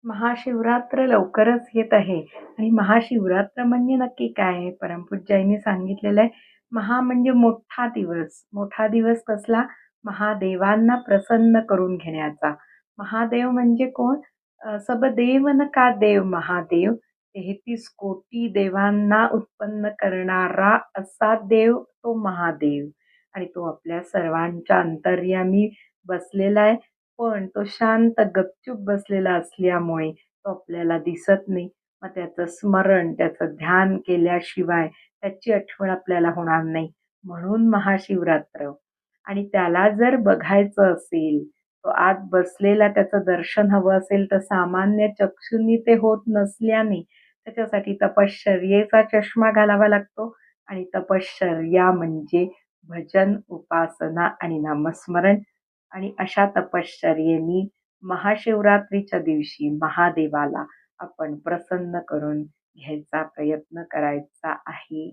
महाशिवरात्र लवकरच येत आहे आणि महाशिवरात्र म्हणजे नक्की काय आहे? परमपूज्याईंनी सांगितलेलं आहे, महा म्हणजे मोठा दिवस. मोठा दिवस कसला? महादेवांना प्रसन्न करून घेण्याचा. महादेव म्हणजे कोण? सब देव न का देव महादेव, 33 कोटी देवांना उत्पन्न करणारा असा देव तो महादेव आणि तो आपल्या सर्वांच्या अंतर्यामी बसलेला आहे. पण तो शांत गपचूप बसलेला असल्यामुळे तो आपल्याला दिसत नाही. मग त्याचं स्मरण, त्याचं ध्यान केल्याशिवाय त्याची आठवण आपल्याला होणार नाही. म्हणून महाशिवरात्र आणि त्याला जर बघायचं असेल, तो आत बसलेला त्याचं दर्शन हवं असेल, तर सामान्य चक्षुंनी ते होत नसल्याने त्याच्यासाठी तपश्चर्येचा चष्मा घालावा लागतो आणि तपश्चर्या म्हणजे भजन, उपासना आणि नामस्मरण आणि अशा तपश्चर्येनी महाशिवरात्रीच्या दिवशी महादेवाला आपण प्रसन्न करून घ्यायचा प्रयत्न करायचा आहे.